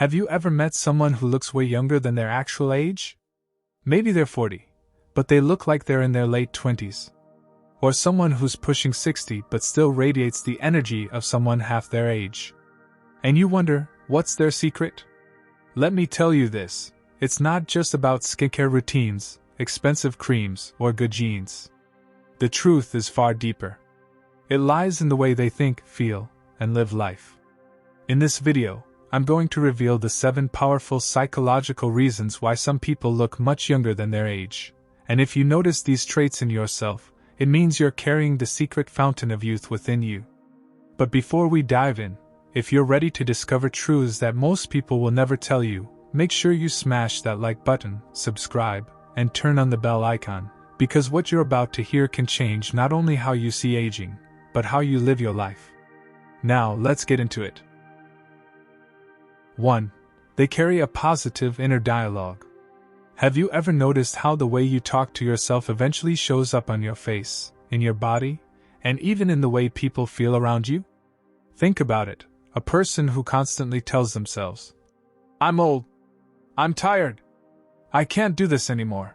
Have you ever met someone who looks way younger than their actual age? Maybe they're 40, but they look like they're in their late 20s. Or someone who's pushing 60 but still radiates the energy of someone half their age. And you wonder, what's their secret? Let me tell you this, it's not just about skincare routines, expensive creams, or good genes. The truth is far deeper. It lies in the way they think, feel, and live life. In this video, I'm going to reveal the 7 powerful psychological reasons why some people look much younger than their age. And if you notice these traits in yourself, it means you're carrying the secret fountain of youth within you. But before we dive in, if you're ready to discover truths that most people will never tell you, make sure you smash that like button, subscribe, and turn on the bell icon, because what you're about to hear can change not only how you see aging, but how you live your life. Now, let's get into it. 1. They carry a positive inner dialogue. Have you ever noticed how the way you talk to yourself eventually shows up on your face, in your body, and even in the way people feel around you? Think about it. A person who constantly tells themselves, "I'm old. I'm tired. I can't do this anymore,"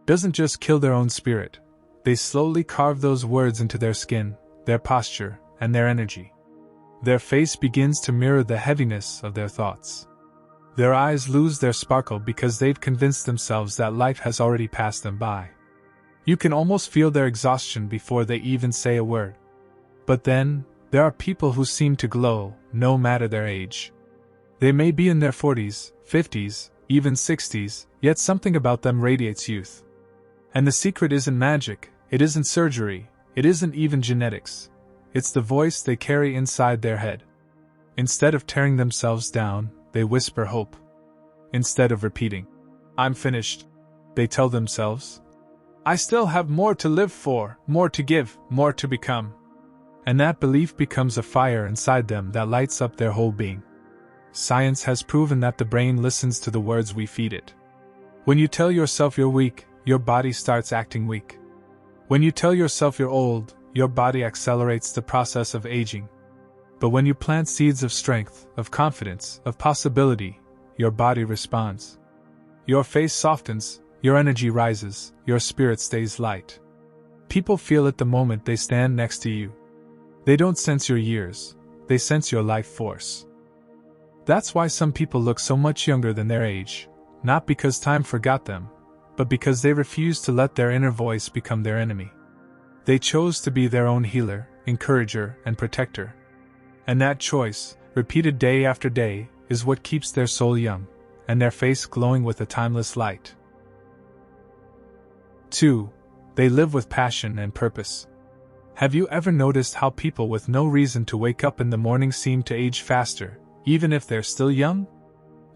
doesn't just kill their own spirit. They slowly carve those words into their skin, their posture, and their energy. Their face begins to mirror the heaviness of their thoughts. Their eyes lose their sparkle because they've convinced themselves that life has already passed them by. You can almost feel their exhaustion before they even say a word. But then, there are people who seem to glow, no matter their age. They may be in their 40s, 50s, even 60s, yet something about them radiates youth. And the secret isn't magic, it isn't surgery, it isn't even genetics. It's the voice they carry inside their head. Instead of tearing themselves down, they whisper hope. Instead of repeating, "I'm finished," they tell themselves, "I still have more to live for, more to give, more to become." And that belief becomes a fire inside them that lights up their whole being. Science has proven that the brain listens to the words we feed it. When you tell yourself you're weak, your body starts acting weak. When you tell yourself you're old, your body accelerates the process of aging. But when you plant seeds of strength, of confidence, of possibility, your body responds. Your face softens, your energy rises, your spirit stays light. People feel it the moment they stand next to you. They don't sense your years, they sense your life force. That's why some people look so much younger than their age, not because time forgot them, but because they refuse to let their inner voice become their enemy. They chose to be their own healer, encourager, and protector. And that choice, repeated day after day, is what keeps their soul young, and their face glowing with a timeless light. 2. They live with passion and purpose. Have you ever noticed how people with no reason to wake up in the morning seem to age faster, even if they're still young?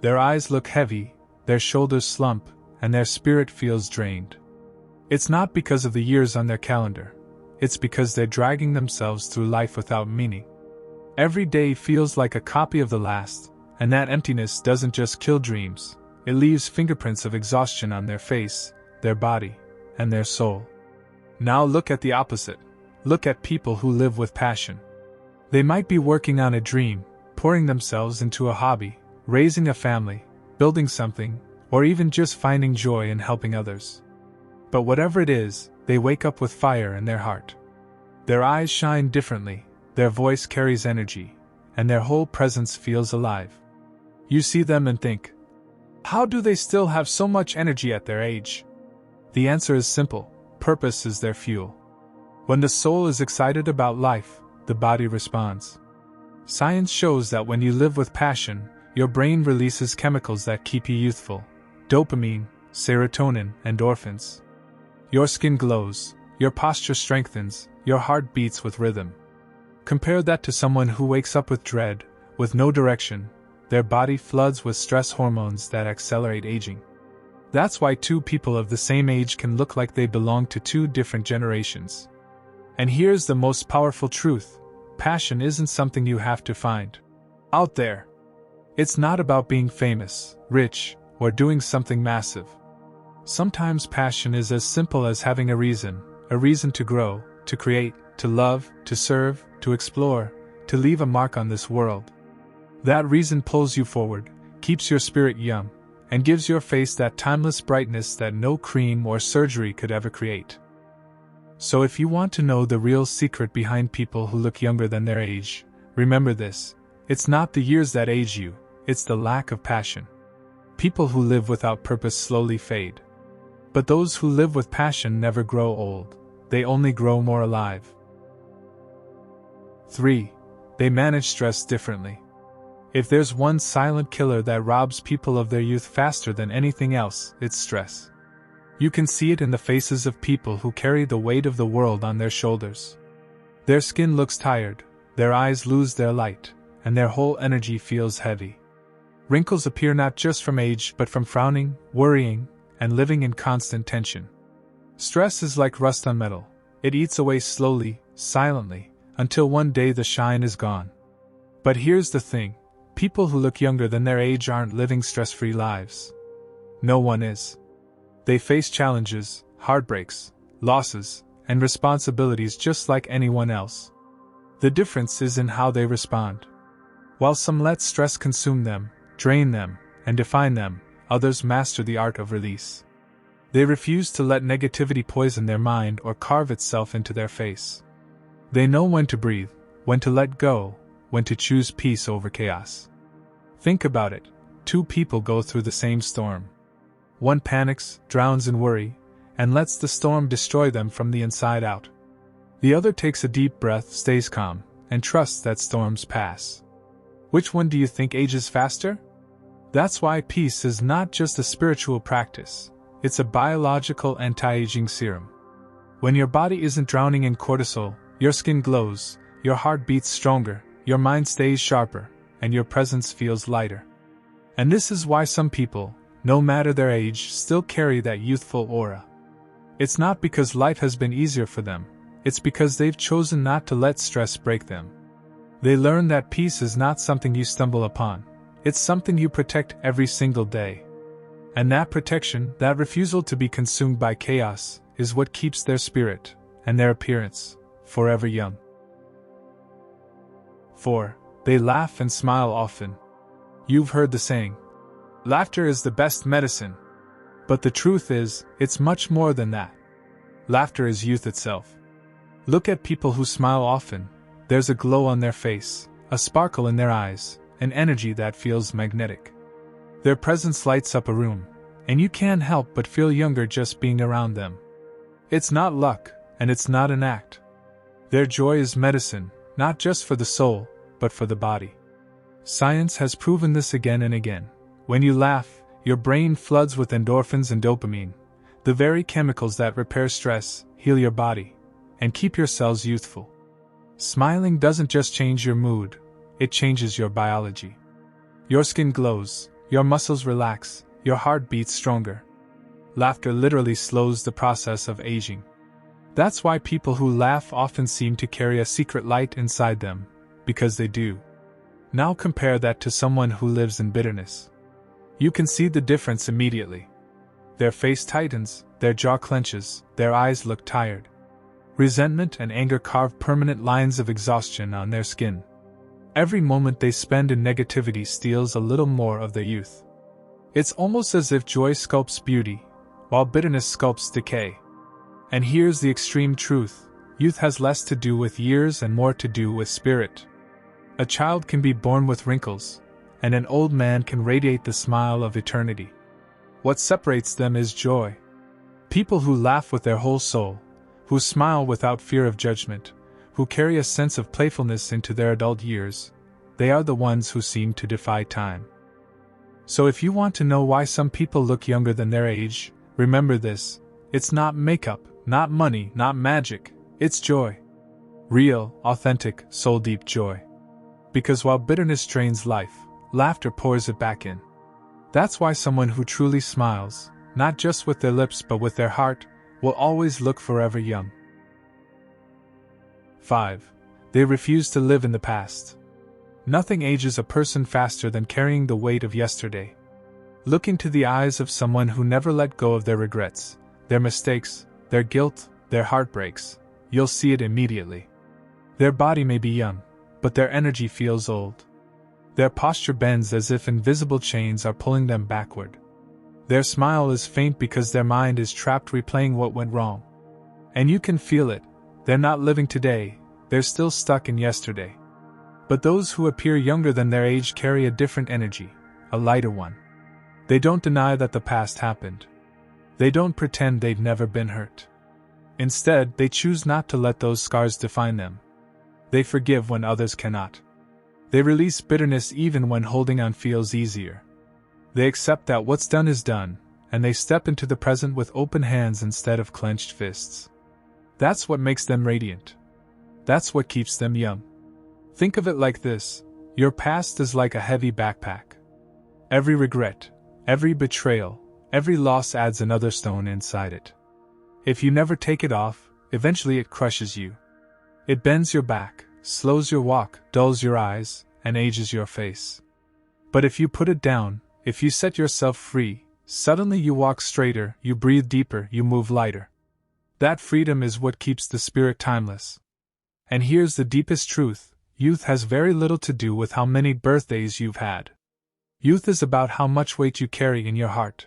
Their eyes look heavy, their shoulders slump, and their spirit feels drained. It's not because of the years on their calendar. It's because they're dragging themselves through life without meaning. Every day feels like a copy of the last, and that emptiness doesn't just kill dreams, it leaves fingerprints of exhaustion on their face, their body, and their soul. Now look at the opposite. Look at people who live with passion. They might be working on a dream, pouring themselves into a hobby, raising a family, building something, or even just finding joy in helping others. But whatever it is, they wake up with fire in their heart. Their eyes shine differently, their voice carries energy, and their whole presence feels alive. You see them and think, how do they still have so much energy at their age? The answer is simple: purpose is their fuel. When the soul is excited about life, the body responds. Science shows that when you live with passion, your brain releases chemicals that keep you youthful: dopamine, serotonin, endorphins. Your skin glows, your posture strengthens, your heart beats with rhythm. Compare that to someone who wakes up with dread, with no direction. Their body floods with stress hormones that accelerate aging. That's why 2 people of the same age can look like they belong to 2 different generations. And here's the most powerful truth: passion isn't something you have to find out there. It's not about being famous, rich, or doing something massive. Sometimes passion is as simple as having a reason to grow, to create, to love, to serve, to explore, to leave a mark on this world. That reason pulls you forward, keeps your spirit young, and gives your face that timeless brightness that no cream or surgery could ever create. So if you want to know the real secret behind people who look younger than their age, remember this: it's not the years that age you, it's the lack of passion. People who live without purpose slowly fade. But those who live with passion never grow old, they only grow more alive. 3. They manage stress differently. If there's one silent killer that robs people of their youth faster than anything else, it's stress. You can see it in the faces of people who carry the weight of the world on their shoulders. Their skin looks tired, their eyes lose their light, and their whole energy feels heavy. Wrinkles appear not just from age but from frowning, worrying, and living in constant tension. Stress is like rust on metal. It eats away slowly, silently, until one day the shine is gone. But here's the thing: people who look younger than their age aren't living stress-free lives. No one is. They face challenges, heartbreaks, losses, and responsibilities just like anyone else. The difference is in how they respond. While some let stress consume them, drain them, and define them, others master the art of release. They refuse to let negativity poison their mind or carve itself into their face. They know when to breathe, when to let go, when to choose peace over chaos. Think about it: 2 people go through the same storm. One panics, drowns in worry, and lets the storm destroy them from the inside out. The other takes a deep breath, stays calm, and trusts that storms pass. Which one do you think ages faster? That's why peace is not just a spiritual practice, it's a biological anti-aging serum. When your body isn't drowning in cortisol, your skin glows, your heart beats stronger, your mind stays sharper, and your presence feels lighter. And this is why some people, no matter their age, still carry that youthful aura. It's not because life has been easier for them, it's because they've chosen not to let stress break them. They learn that peace is not something you stumble upon, it's something you protect every single day. And that protection, that refusal to be consumed by chaos, is what keeps their spirit, and their appearance, forever young. 4. They laugh and smile often. You've heard the saying, laughter is the best medicine. But the truth is, it's much more than that. Laughter is youth itself. Look at people who smile often. There's a glow on their face, a sparkle in their eyes, an energy that feels magnetic. Their presence lights up a room, and you can't help but feel younger just being around them. It's not luck, and it's not an act. Their joy is medicine, not just for the soul, but for the body. Science has proven this again and again. When you laugh, your brain floods with endorphins and dopamine, the very chemicals that repair stress, heal your body, and keep your cells youthful. Smiling doesn't just change your mood, it changes your biology. Your skin glows, your muscles relax, your heart beats stronger. Laughter literally slows the process of aging. That's why people who laugh often seem to carry a secret light inside them, because they do. Now compare that to someone who lives in bitterness. You can see the difference immediately. Their face tightens, their jaw clenches, their eyes look tired. Resentment and anger carve permanent lines of exhaustion on their skin. Every moment they spend in negativity steals a little more of their youth. It's almost as if joy sculpts beauty, while bitterness sculpts decay. And here's the extreme truth: youth has less to do with years and more to do with spirit. A child can be born with wrinkles, and an old man can radiate the smile of eternity. What separates them is joy. People who laugh with their whole soul, who smile without fear of judgment, who carry a sense of playfulness into their adult years, they are the ones who seem to defy time. So if you want to know why some people look younger than their age, remember this: it's not makeup, not money, not magic, it's joy. Real, authentic, soul-deep joy. Because while bitterness drains life, laughter pours it back in. That's why someone who truly smiles, not just with their lips but with their heart, will always look forever young. 5. They refuse to live in the past. Nothing ages a person faster than carrying the weight of yesterday. Look into the eyes of someone who never let go of their regrets, their mistakes, their guilt, their heartbreaks. You'll see it immediately. Their body may be young, but their energy feels old. Their posture bends as if invisible chains are pulling them backward. Their smile is faint because their mind is trapped replaying what went wrong. And you can feel it. They're not living today, they're still stuck in yesterday. But those who appear younger than their age carry a different energy, a lighter one. They don't deny that the past happened. They don't pretend they've never been hurt. Instead, they choose not to let those scars define them. They forgive when others cannot. They release bitterness even when holding on feels easier. They accept that what's done is done, and they step into the present with open hands instead of clenched fists. That's what makes them radiant. That's what keeps them young. Think of it like this: your past is like a heavy backpack. Every regret, every betrayal, every loss adds another stone inside it. If you never take it off, eventually it crushes you. It bends your back, slows your walk, dulls your eyes, and ages your face. But if you put it down, if you set yourself free, suddenly you walk straighter, you breathe deeper, you move lighter. That freedom is what keeps the spirit timeless. And here's the deepest truth: youth has very little to do with how many birthdays you've had. Youth is about how much weight you carry in your heart.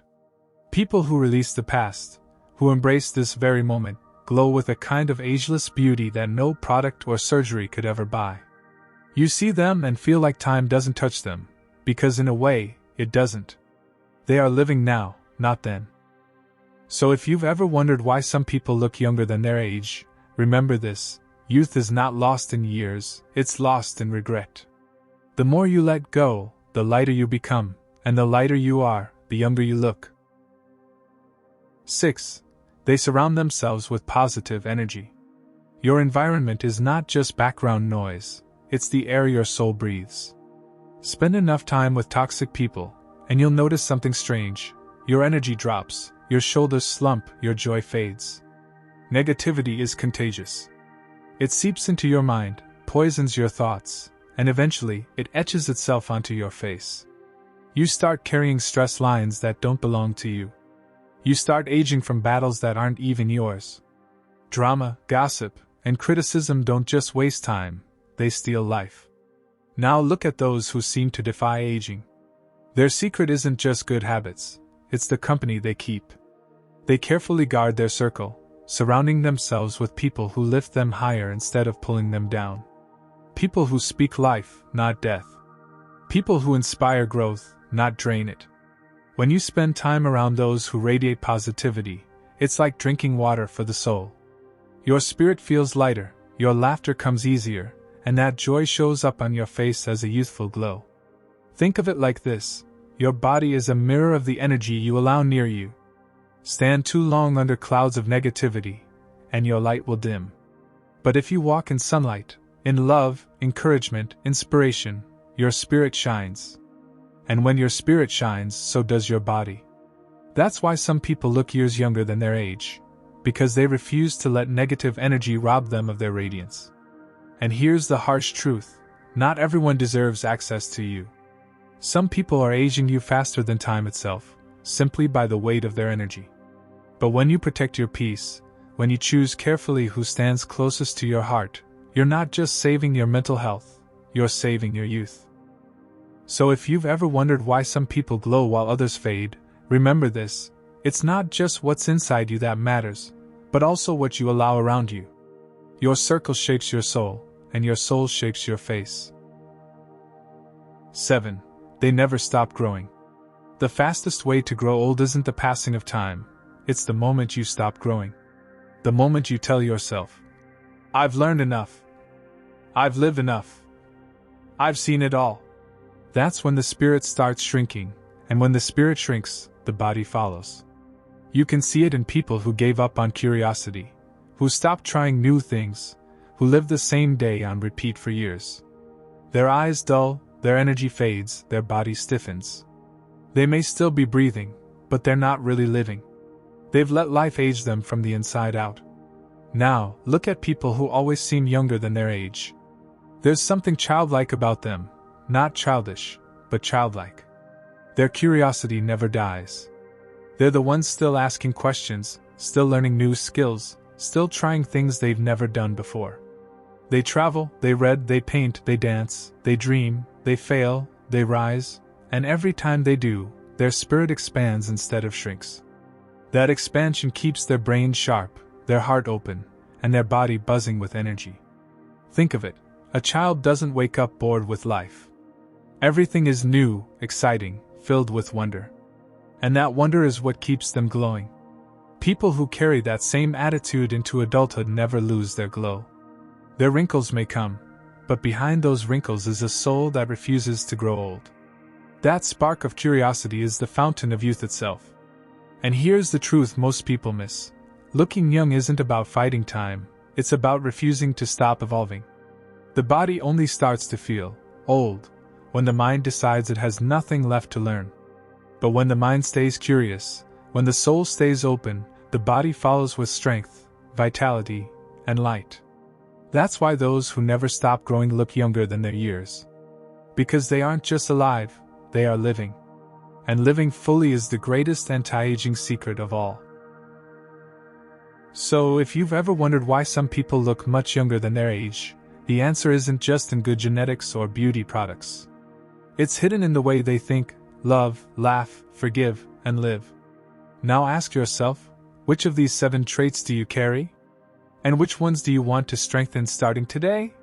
People who release the past, who embrace this very moment, glow with a kind of ageless beauty that no product or surgery could ever buy. You see them and feel like time doesn't touch them, because in a way, it doesn't. They are living now, not then. So if you've ever wondered why some people look younger than their age, remember this: youth is not lost in years, it's lost in regret. The more you let go, the lighter you become, and the lighter you are, the younger you look. 6. They surround themselves with positive energy. Your environment is not just background noise, it's the air your soul breathes. Spend enough time with toxic people, and you'll notice something strange. Your energy drops, your shoulders slump, your joy fades. Negativity is contagious. It seeps into your mind, poisons your thoughts, and eventually, it etches itself onto your face. You start carrying stress lines that don't belong to you. You start aging from battles that aren't even yours. Drama, gossip, and criticism don't just waste time, they steal life. Now look at those who seem to defy aging. Their secret isn't just good habits, it's the company they keep. They carefully guard their circle, surrounding themselves with people who lift them higher instead of pulling them down. People who speak life, not death. People who inspire growth, not drain it. When you spend time around those who radiate positivity, it's like drinking water for the soul. Your spirit feels lighter, your laughter comes easier, and that joy shows up on your face as a youthful glow. Think of it like this: your body is a mirror of the energy you allow near you. Stand too long under clouds of negativity, and your light will dim. But if you walk in sunlight, in love, encouragement, inspiration, your spirit shines. And when your spirit shines, so does your body. That's why some people look years younger than their age, because they refuse to let negative energy rob them of their radiance. And here's the harsh truth: not everyone deserves access to you. Some people are aging you faster than time itself, simply by the weight of their energy. But when you protect your peace, when you choose carefully who stands closest to your heart, you're not just saving your mental health, you're saving your youth. So if you've ever wondered why some people glow while others fade, remember this: it's not just what's inside you that matters, but also what you allow around you. Your circle shapes your soul, and your soul shapes your face. 7. They never stop growing. The fastest way to grow old isn't the passing of time, it's the moment you stop growing. The moment you tell yourself, "I've learned enough. I've lived enough. I've seen it all." That's when the spirit starts shrinking, and when the spirit shrinks, the body follows. You can see it in people who gave up on curiosity, who stopped trying new things, who lived the same day on repeat for years. Their eyes dull, their energy fades, their body stiffens. They may still be breathing, but they're not really living. They've let life age them from the inside out. Now, look at people who always seem younger than their age. There's something childlike about them, not childish, but childlike. Their curiosity never dies. They're the ones still asking questions, still learning new skills, still trying things they've never done before. They travel, they read, they paint, they dance, they dream, they fail, they rise, and every time they do, their spirit expands instead of shrinks. That expansion keeps their brain sharp, their heart open, and their body buzzing with energy. Think of it, a child doesn't wake up bored with life. Everything is new, exciting, filled with wonder. And that wonder is what keeps them glowing. People who carry that same attitude into adulthood never lose their glow. Their wrinkles may come, but behind those wrinkles is a soul that refuses to grow old. That spark of curiosity is the fountain of youth itself. And here's the truth most people miss. Looking young isn't about fighting time, it's about refusing to stop evolving. The body only starts to feel old when the mind decides it has nothing left to learn. But when the mind stays curious, when the soul stays open, the body follows with strength, vitality, and light. That's why those who never stop growing look younger than their years. Because they aren't just alive, they are living. And living fully is the greatest anti-aging secret of all. So, if you've ever wondered why some people look much younger than their age, the answer isn't just in good genetics or beauty products. It's hidden in the way they think, love, laugh, forgive, and live. Now ask yourself, which of these 7 traits do you carry? And which ones do you want to strengthen starting today?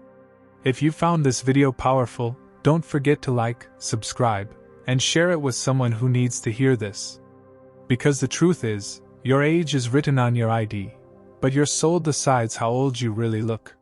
If you found this video powerful, don't forget to like, subscribe, and share it with someone who needs to hear this. Because the truth is, your age is written on your ID, but your soul decides how old you really look.